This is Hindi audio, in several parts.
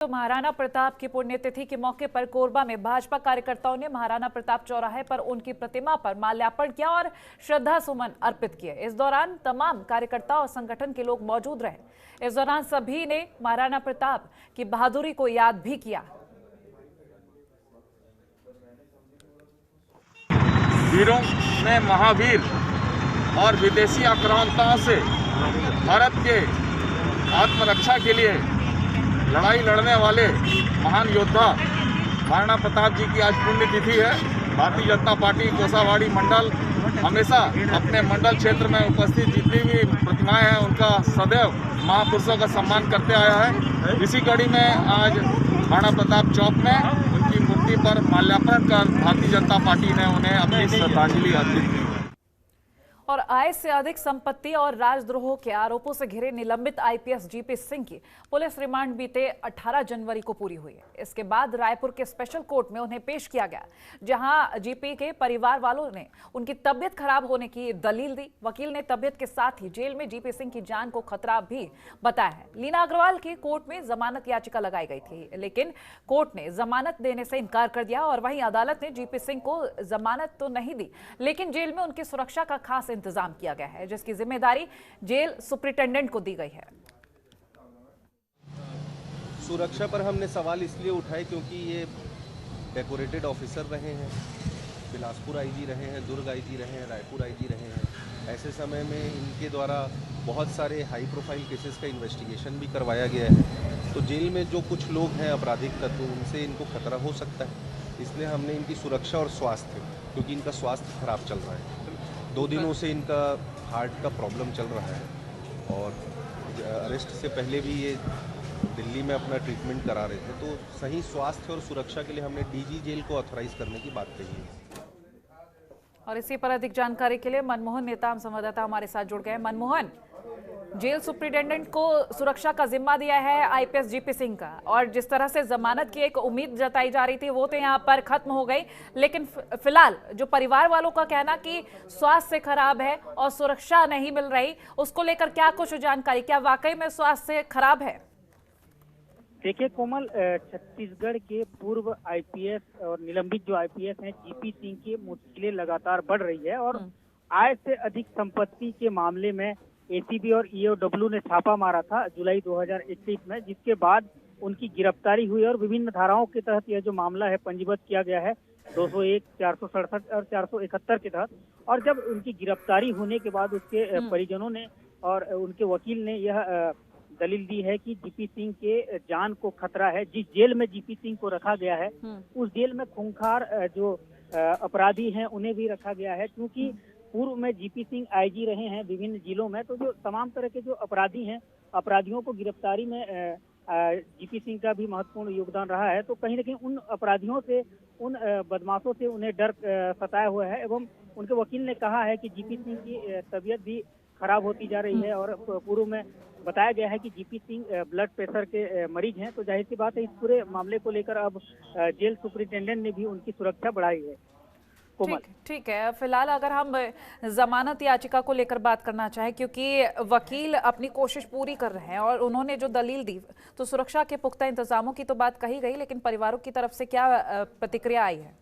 तो महाराणा प्रताप की पुण्यतिथि के मौके पर कोरबा में भाजपा कार्यकर्ताओं ने महाराणा प्रताप चौराहे पर उनकी प्रतिमा पर माल्यार्पण किया और श्रद्धा सुमन अर्पित किए। इस दौरान तमाम कार्यकर्ता और संगठन के लोग मौजूद रहे। इस दौरान सभी ने महाराणा प्रताप की बहादुरी को याद भी किया। वीरों में महावीर और विदेशी आक्रांताओं से भारत के आत्मरक्षा के लिए लड़ाई लड़ने वाले महान योद्धा महाराणा प्रताप जी की आज पुण्यतिथि है। भारतीय जनता पार्टी कोसावाड़ी मंडल हमेशा अपने मंडल क्षेत्र में उपस्थित जितनी भी प्रतिमाएं हैं उनका सदैव महापुरुषों का सम्मान करते आया है। इसी कड़ी में आज महाराणा प्रताप चौक में उनकी मूर्ति पर माल्यार्पण कर भारतीय जनता पार्टी ने उन्हें अपनी श्रद्धांजलि अर्पित की। और आय से अधिक संपत्ति और राजद्रोह के आरोपों से घिरे निलंबित आईपीएस जीपी सिंह की पुलिस रिमांड बीते 18 जनवरी को पूरी हुई है। इसके बाद रायपुर के स्पेशल कोर्ट में उन्हें पेश किया गया, जहां जीपी के परिवार वालों ने उनकी तबियत खराब होने की दलील दी। वकील ने तबियत के साथ ही जेल में जीपी सिंह की जान को खतरा भी बताया है। लीना अग्रवाल की कोर्ट में जमानत याचिका लगाई गई थी, लेकिन कोर्ट ने जमानत देने से इनकार कर दिया। और वहीं अदालत ने जीपी सिंह को जमानत तो नहीं दी, लेकिन जेल में उनकी सुरक्षा का खास इंतजाम किया गया है, जिसकी जिम्मेदारी जेल सुपरिटेंडेंट को दी गई है। सुरक्षा पर हमने सवाल इसलिए उठाए क्योंकि ये डेकोरेटेड ऑफिसर रहे हैं, बिलासपुर आईजी रहे हैं, दुर्ग आईजी रहे हैं, रायपुर आईजी रहे हैं। ऐसे समय में इनके द्वारा बहुत सारे हाई प्रोफाइल केसेस का इन्वेस्टिगेशन भी करवाया गया है। तो जेल में जो कुछ लोग हैं आपराधिक तत्व, उनसे इनको खतरा हो सकता है। इसलिए हमने इनकी सुरक्षा और स्वास्थ्य, क्योंकि इनका स्वास्थ्य खराब चल रहा है, 2 दिनों से इनका हार्ट का प्रॉब्लम चल रहा है और अरेस्ट से पहले भी ये दिल्ली में अपना ट्रीटमेंट करा रहे थे। तो सही स्वास्थ्य और सुरक्षा के लिए हमने डीजी जेल को ऑथराइज करने की बात कही है। और इसी पर अधिक जानकारी के लिए मनमोहन नेता संवाददाता हमारे साथ जुड़ गए। मनमोहन, जेल सुपरिटेंडेंट को सुरक्षा का जिम्मा दिया है आईपीएस जीपी सिंह का, और जिस तरह से जमानत की एक उम्मीद जताई जा रही थी वो तो यहाँ पर खत्म हो गई, लेकिन फिलहाल जो परिवार वालों का कहना कि स्वास्थ्य खराब है और सुरक्षा नहीं मिल रही, उसको लेकर क्या कुछ जानकारी, क्या वाकई में स्वास्थ्य खराब है? देखिए कोमल, छत्तीसगढ़ के पूर्व आईपीएस और निलंबित जो आईपीएस हैं जीपी सिंह की मुश्किलें लगातार बढ़ रही है और आय से अधिक संपत्ति के मामले में एसीबी और ईओडब्ल्यू ने छापा मारा था जुलाई 2021 में, जिसके बाद उनकी गिरफ्तारी हुई और विभिन्न धाराओं के तहत यह जो मामला है पंजीबद्ध किया गया है 201, 467 और 471 के तहत। और जब उनकी गिरफ्तारी होने के बाद उसके परिजनों ने और उनके वकील ने यह दलील दी है कि जीपी सिंह के जान को खतरा है। जिस जेल में जीपी सिंह को रखा गया है उस जेल में खूंखार जो अपराधी हैं उन्हें भी रखा गया है, क्योंकि पूर्व में जीपी सिंह आईजी रहे हैं विभिन्न जिलों में। तो जो तमाम तरह के जो अपराधी हैं, अपराधियों को गिरफ्तारी में जीपी सिंह का भी महत्वपूर्ण योगदान रहा है। तो कहीं न कहीं उन अपराधियों से, उन बदमाशों से उन्हें डर सताया हुआ है। एवं उनके वकील ने कहा है कि जीपी सिंह की तबीयत भी खराब होती जा रही है और पूर्व में बताया गया है कि जीपी सिंह ब्लड प्रेशर के मरीज हैं। तो जाहिर सी बात है इस पूरे मामले को लेकर अब जेल सुपरिटेंडेंट ने भी उनकी सुरक्षा बढ़ाई है। ठीक है, फिलहाल अगर हम जमानत याचिका को लेकर बात करना चाहें, क्योंकि वकील अपनी कोशिश पूरी कर रहे हैं और उन्होंने जो दलील दी, तो सुरक्षा के पुख्ता इंतजामों की तो बात कही गई, लेकिन परिवारों की तरफ से क्या प्रतिक्रिया आई है?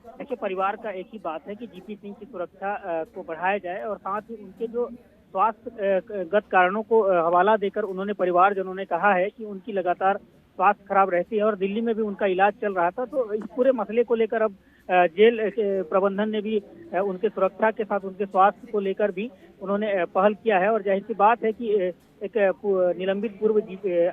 देखिए, परिवार का एक ही बात है कि जीपी सिंह की सुरक्षा को बढ़ाया जाए और साथ ही उनके जो स्वास्थ्यगत कारणों को हवाला देकर उन्होंने परिवारजनों ने कहा है कि उनकी लगातार स्वास्थ्य खराब रहती है और दिल्ली में भी उनका इलाज चल रहा था। तो इस पूरे मसले को लेकर अब जेल प्रबंधन ने भी उनके सुरक्षा के साथ उनके स्वास्थ्य को लेकर भी उन्होंने पहल किया है। और जाहिर सी बात है कि एक निलंबित पूर्व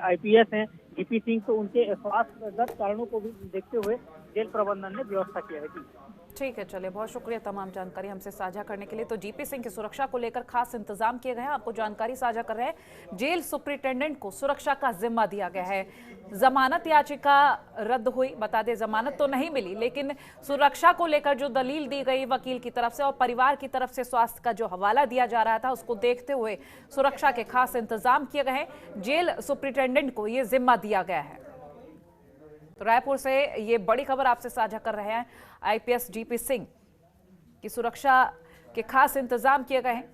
आईपीएस हैं जीपी सिंह, तो उनके स्वास्थ्यगत कारणों को भी देखते हुए जेल प्रबंधन ने व्यवस्था किया है। ठीक है, चलिए, बहुत शुक्रिया तमाम जानकारी हमसे साझा करने के लिए। तो जीपी सिंह की सुरक्षा को लेकर खास इंतजाम किए गए हैं, आपको जानकारी साझा कर रहे हैं। जेल सुपरिटेंडेंट को सुरक्षा का जिम्मा दिया गया है। जमानत याचिका रद्द हुई, बता दें जमानत तो नहीं मिली, लेकिन सुरक्षा को लेकर जो दलील दी गई वकील की तरफ से और परिवार की तरफ से स्वास्थ्य का जो हवाला दिया जा रहा था, उसको देखते हुए सुरक्षा के खास इंतजाम किए गए हैं। जेल सुपरिटेंडेंट को ये जिम्मा दिया गया है। तो रायपुर से ये बड़ी खबर आपसे साझा कर रहे हैं। आईपीएस जीपी सिंह की सुरक्षा के खास इंतजाम किए गए हैं।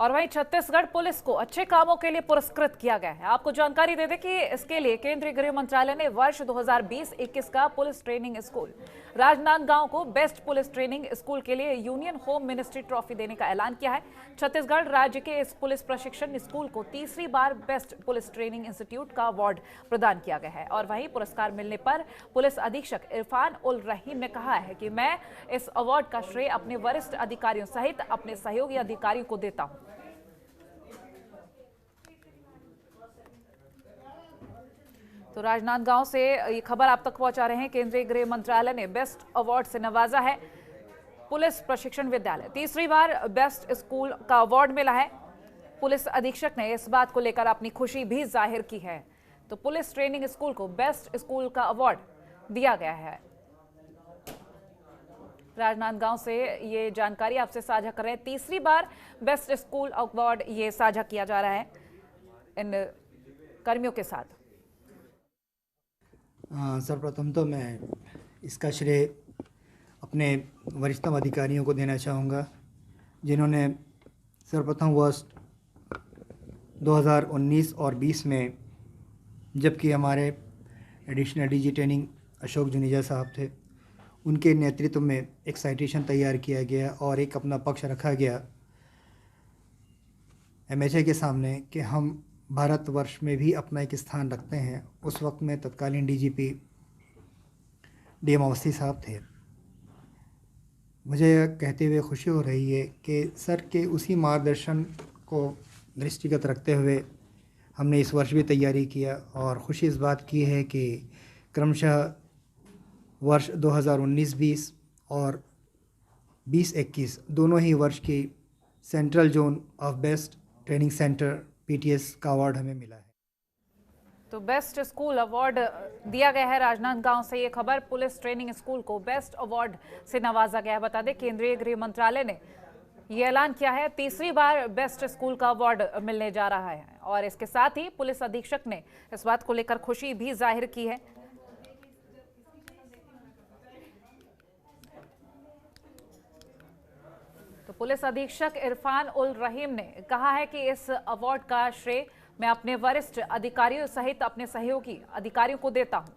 और वहीं छत्तीसगढ़ पुलिस को अच्छे कामों के लिए पुरस्कृत किया गया है। आपको जानकारी दे दें कि इसके लिए केंद्रीय गृह मंत्रालय ने वर्ष 2020-21 का पुलिस ट्रेनिंग स्कूल राजनांदगांव को बेस्ट पुलिस ट्रेनिंग स्कूल के लिए यूनियन होम मिनिस्ट्री ट्रॉफी देने का ऐलान किया है। छत्तीसगढ़ राज्य के इस पुलिस प्रशिक्षण स्कूल को तीसरी बार बेस्ट पुलिस ट्रेनिंग इंस्टीट्यूट का अवार्ड प्रदान किया गया है। और वहीं पुरस्कार मिलने पर पुलिस अधीक्षक इरफान उल रहीम ने कहा है कि मैं इस अवार्ड का श्रेय अपने वरिष्ठ अधिकारियों सहित अपने सहयोगी अधिकारियों को देता हूं। तो राजनांदगांव से ये खबर आप तक पहुंचा रहे हैं। केंद्रीय गृह मंत्रालय ने बेस्ट अवार्ड से नवाजा है पुलिस प्रशिक्षण विद्यालय। तीसरी बार बेस्ट स्कूल का अवार्ड मिला है। पुलिस अधीक्षक ने इस बात को लेकर अपनी खुशी भी जाहिर की है। तो पुलिस ट्रेनिंग स्कूल को बेस्ट स्कूल का अवार्ड दिया गया है। राजनांदगांव से ये जानकारी आपसे साझा कर रहे हैं। तीसरी बार बेस्ट स्कूल अवार्ड ये साझा किया जा रहा है इन कर्मियों के साथ। सर्वप्रथम तो मैं इसका श्रेय अपने वरिष्ठतम अधिकारियों को देना चाहूँगा, जिन्होंने सर्वप्रथम वर्ष 2019 और 20 में, जबकि हमारे additional DG training Ashok Juneja साहब थे, उनके नेतृत्व में एक साइटेशन तैयार किया गया और एक अपना पक्ष रखा गया MHA के सामने कि हम भारतवर्ष में भी अपना एक स्थान रखते हैं। उस वक्त में तत्कालीन DGP DM अवस्थी साहब थे। मुझे कहते हुए खुशी हो रही है कि सर के उसी मार्गदर्शन को दृष्टिगत रखते हुए हमने इस वर्ष भी तैयारी किया और खुशी इस बात की है कि क्रमशः वर्ष 2019-20 और 20-21 दोनों ही वर्ष की central zone of best training centre PTS का अवार्ड हमें मिला है। तो बेस्ट स्कूल अवार्ड दिया गया है। राजनांदगांव से ये खबर, पुलिस ट्रेनिंग स्कूल को बेस्ट अवार्ड से नवाजा गया है। बता दें केंद्रीय गृह मंत्रालय ने ये ऐलान किया है, तीसरी बार बेस्ट स्कूल का अवार्ड मिलने जा रहा है। और इसके साथ ही पुलिस अधीक्षक ने इस बात को लेकर खुशी भी जाहिर की है। तो पुलिस अधीक्षक इरफान उल रहीम ने कहा है कि इस अवार्ड का श्रेय मैं अपने वरिष्ठ अधिकारियों सहित अपने सहयोगी अधिकारियों को देता हूं।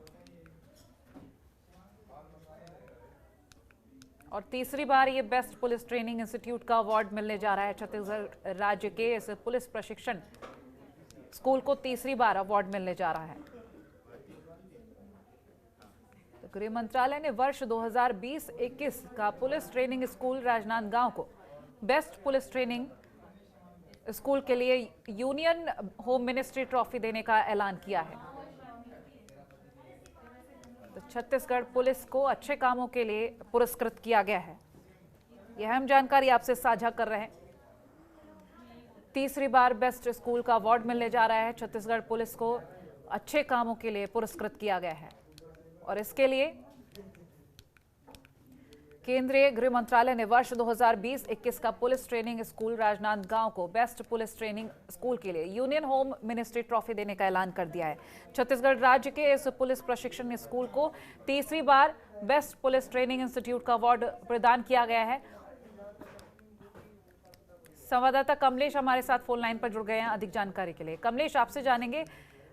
और तीसरी बार ये बेस्ट पुलिस ट्रेनिंग इंस्टीट्यूट का अवार्ड मिलने जा रहा है। छत्तीसगढ़ राज्य के इस पुलिस प्रशिक्षण स्कूल को तीसरी बार अवार्ड मिलने जा रहा है। तो गृह मंत्रालय ने वर्ष 2020-21 का पुलिस ट्रेनिंग स्कूल राजनांदगांव को बेस्ट पुलिस ट्रेनिंग स्कूल के लिए यूनियन होम मिनिस्ट्री ट्रॉफी देने का ऐलान किया है। तो छत्तीसगढ़ पुलिस को अच्छे कामों के लिए पुरस्कृत किया गया है। यह अहम जानकारी आपसे साझा कर रहे हैं। तीसरी बार बेस्ट स्कूल का अवार्ड मिलने जा रहा है। छत्तीसगढ़ पुलिस को अच्छे कामों के लिए पुरस्कृत किया गया है और इसके लिए केंद्रीय गृह मंत्रालय ने वर्ष 2020-21 का पुलिस ट्रेनिंग स्कूल राजनांदगांव को बेस्ट पुलिस ट्रेनिंग स्कूल के लिए यूनियन होम मिनिस्ट्री ट्रॉफी देने का ऐलान कर दिया है। छत्तीसगढ़ राज्य के इस पुलिस प्रशिक्षण स्कूल को तीसरी बार बेस्ट पुलिस ट्रेनिंग इंस्टीट्यूट का अवार्ड प्रदान किया गया है। संवाददाता कमलेश हमारे साथ फोन लाइन पर जुड़ गए हैं अधिक जानकारी के लिए। कमलेश, आपसे जानेंगे,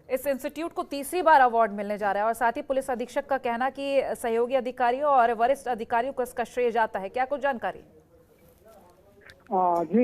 इस इंस्टीट्यूट को तीसरी बार अवार्ड मिलने जा रहा है और साथ ही पुलिस अधीक्षक का कहना कि सहयोगी अधिकारियों और वरिष्ठ अधिकारियों को इसका श्रेय जाता है, क्या कुछ जानकारी? जी,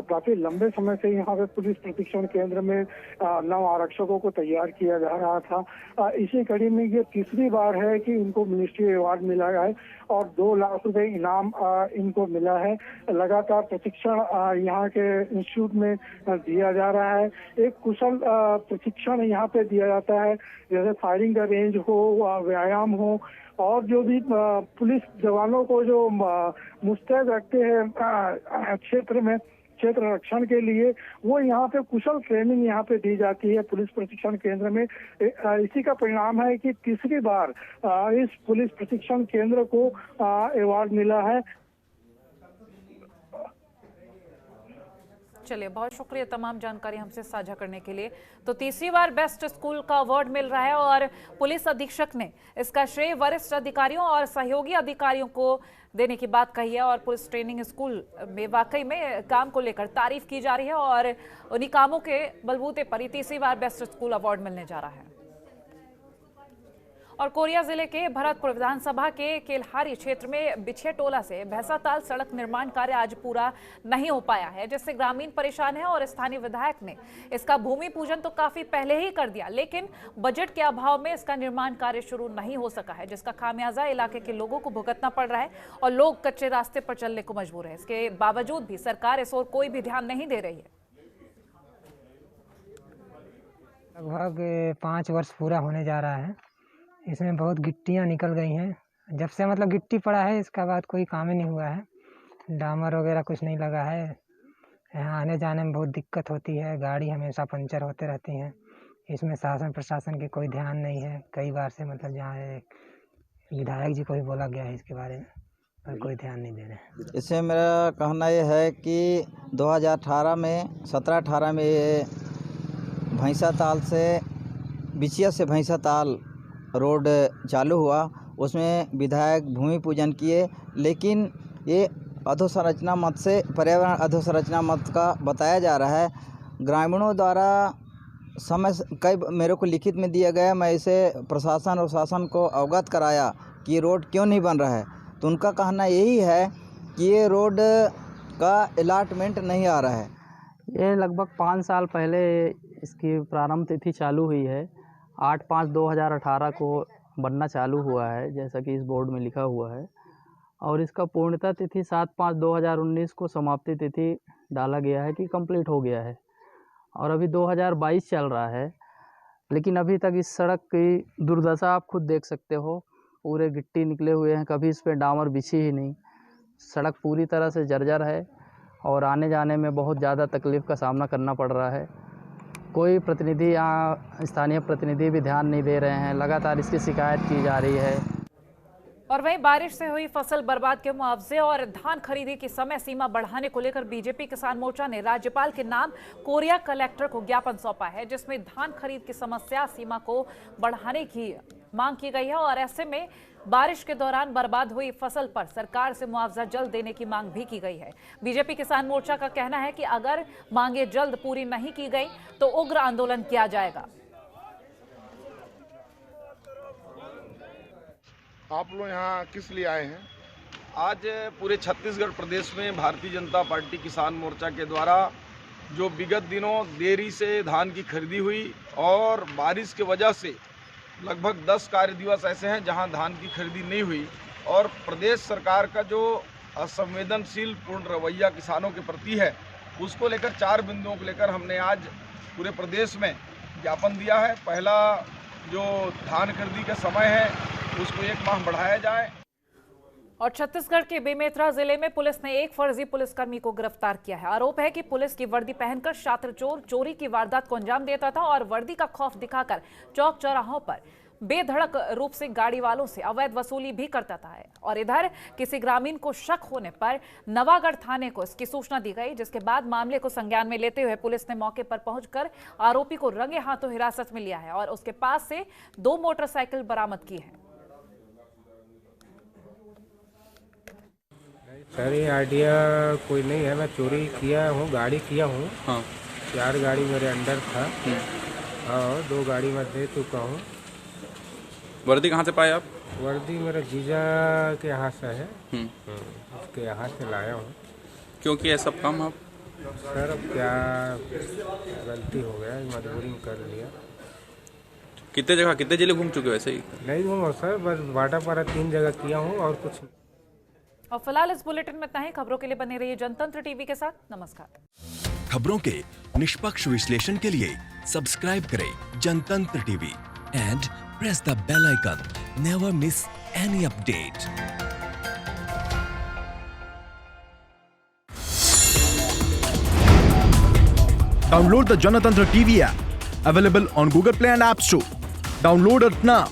काफी लंबे समय से यहाँ पे पुलिस प्रशिक्षण केंद्र में नव आरक्षकों को तैयार किया जा रहा था। इसी कड़ी में ये तीसरी बार है कि इनको मिनिस्ट्री अवार्ड मिला है और 2 लाख रुपए इनाम इनको मिला है। लगातार प्रशिक्षण यहाँ के इंस्टीट्यूट में दिया जा रहा है। एक कुशल प्रशिक्षण यहाँ पे दिया जाता है, जैसे फायरिंग का रेंज हो, व्यायाम हो और जो भी पुलिस जवानों को जो मुस्तैद रखते हैं क्षेत्र में क्षेत्र रक्षण के लिए, वो यहाँ पे कुशल ट्रेनिंग यहाँ पे दी जाती है पुलिस प्रशिक्षण केंद्र में। इसी का परिणाम है कि तीसरी बार इस पुलिस प्रशिक्षण केंद्र को अवार्ड मिला है। चलिए, बहुत शुक्रिया तमाम जानकारी हमसे साझा करने के लिए। तो तीसरी बार बेस्ट स्कूल का अवार्ड मिल रहा है और पुलिस अधीक्षक ने इसका श्रेय वरिष्ठ अधिकारियों और सहयोगी अधिकारियों को देने की बात कही है। और पुलिस ट्रेनिंग स्कूल में वाकई में काम को लेकर तारीफ की जा रही है और उन्हीं कामों के बलबूते पर तीसरी बार बेस्ट स्कूल अवार्ड मिलने जा रहा है। और कोरिया जिले के भरतपुर विधानसभा के केलहारी क्षेत्र में बिछेटोला से भैंसाताल सड़क निर्माण कार्य आज पूरा नहीं हो पाया है, जिससे ग्रामीण परेशान है। और स्थानीय विधायक ने इसका भूमि पूजन तो काफी पहले ही कर दिया, लेकिन बजट के अभाव में इसका निर्माण कार्य शुरू नहीं हो सका है, जिसका खामियाजा इलाके के लोगों को भुगतना पड़ रहा है और लोग कच्चे रास्ते पर चलने को मजबूर है। इसके बावजूद भी सरकार इस ओर कोई भी ध्यान नहीं दे रही है। लगभग 5 वर्ष पूरा होने जा रहा है। इसमें बहुत गिट्टियाँ निकल गई हैं। जब से मतलब गिट्टी पड़ा है इसका बाद कोई काम ही नहीं हुआ है। डामर वगैरह कुछ नहीं लगा है। यहाँ आने जाने में बहुत दिक्कत होती है, गाड़ी हमेशा पंचर होते रहती हैं। इसमें शासन प्रशासन के कोई ध्यान नहीं है। कई बार से मतलब जहाँ विधायक जी को भी बोला गया है इसके बारे में, पर कोई ध्यान नहीं दे रहे हैं। इससे मेरा कहना ये है कि 2018 में 17-18 में ये भैंसाताल से बिछिया से भैंसाताल रोड चालू हुआ, उसमें विधायक भूमि पूजन किए, लेकिन ये अधोसंरचना मत से पर्यावरण अधोसंरचना मत का बताया जा रहा है। ग्रामीणों द्वारा समय कई मेरे को लिखित में दिया गया, मैं इसे प्रशासन और शासन को अवगत कराया कि ये रोड क्यों नहीं बन रहा है, तो उनका कहना यही है कि ये रोड का अलॉटमेंट नहीं आ रहा है। ये लगभग 5 साल पहले इसकी प्रारंभ तिथि चालू हुई है। 8/5/2018 को बनना चालू हुआ है, जैसा कि इस बोर्ड में लिखा हुआ है, और इसका पूर्णता तिथि 7/5/2019 को समाप्ति तिथि डाला गया है कि कंप्लीट हो गया है। और अभी 2022 चल रहा है, लेकिन अभी तक इस सड़क की दुर्दशा आप खुद देख सकते हो। पूरे गिट्टी निकले हुए हैं, कभी इस पर डामर बिछी ही नहीं। सड़क पूरी तरह से जर्जर है और आने जाने में बहुत ज़्यादा तकलीफ़ का सामना करना पड़ रहा है। कोई प्रतिनिधि यहाँ स्थानीय प्रतिनिधि भी ध्यान नहीं दे रहे हैं। लगातार इसकी शिकायत की जा रही है। और वहीं बारिश से हुई फसल बर्बाद के मुआवजे और धान खरीदी की समय सीमा बढ़ाने को लेकर बीजेपी किसान मोर्चा ने राज्यपाल के नाम कोरिया कलेक्टर को ज्ञापन सौंपा है, जिसमें धान खरीद की समस्या सीमा को बढ़ाने की मांग की गई है। और ऐसे में बारिश के दौरान बर्बाद हुई फसल पर सरकार से मुआवजा जल्द देने की मांग भी की गई है। बीजेपी किसान मोर्चा का कहना है कि अगर मांगे जल्द पूरी नहीं की गई तो उग्र आंदोलन किया जाएगा। आप लोग यहाँ किस लिए आए हैं? आज पूरे छत्तीसगढ़ प्रदेश में भारतीय जनता पार्टी किसान मोर्चा के द्वारा जो विगत दिनों देरी से धान की खरीदी हुई और बारिश की वजह से लगभग 10 कार्य दिवस ऐसे हैं जहां धान की खरीदी नहीं हुई, और प्रदेश सरकार का जो असंवेदनशील पूर्ण रवैया किसानों के प्रति है, उसको लेकर 4 बिंदुओं को लेकर हमने आज पूरे प्रदेश में ज्ञापन दिया है। पहला, जो धान खरीदी का समय है उसको 1 माह बढ़ाया जाए। और छत्तीसगढ़ के बेमेतरा जिले में पुलिस ने एक फर्जी पुलिसकर्मी को गिरफ्तार किया है। आरोप है कि पुलिस की वर्दी पहनकर छात्र चोर चोरी की वारदात को अंजाम देता था और वर्दी का खौफ दिखाकर चौक चौराहों पर बेधड़क रूप से गाड़ी वालों से अवैध वसूली भी करता था। और इधर किसी ग्रामीण को शक होने पर नवागढ़ थाने को इसकी सूचना दी गई, जिसके बाद मामले को संज्ञान में लेते हुए पुलिस ने मौके पर पहुंचकर आरोपी को रंगे हाथों हिरासत में लिया है और उसके पास से 2 मोटरसाइकिल बरामद की है। सर, ये आइडिया कोई नहीं है। मैं चोरी किया हूँ, गाड़ी किया हूँ। हाँ। 4 गाड़ी मेरे अंडर था और 2 गाड़ी मैं दे चुका हूँ। वर्दी कहाँ से पाए आप? वर्दी मेरे जीजा के यहाँ से है। उसके यहाँ से लाया हूँ। क्यों किया सब काम आप? सर, अब क्या गलती हो गया, मजबूरी में कर लिया। कितने जिले घूम चुके वैसे ही? नहीं घूमा सर, बस बाटापारा 3 जगह किया हूँ और कुछ। और फिलहाल इस बुलेटिन में इतना ही। खबरों के लिए बने रहिए जनतंत्र टीवी के साथ। नमस्कार। खबरों के निष्पक्ष विश्लेषण के लिए सब्सक्राइब करें Janatantra TV and press the bell icon. Never miss any update. Download the Janatantra TV app, available on Google Play and App Store. Download it now.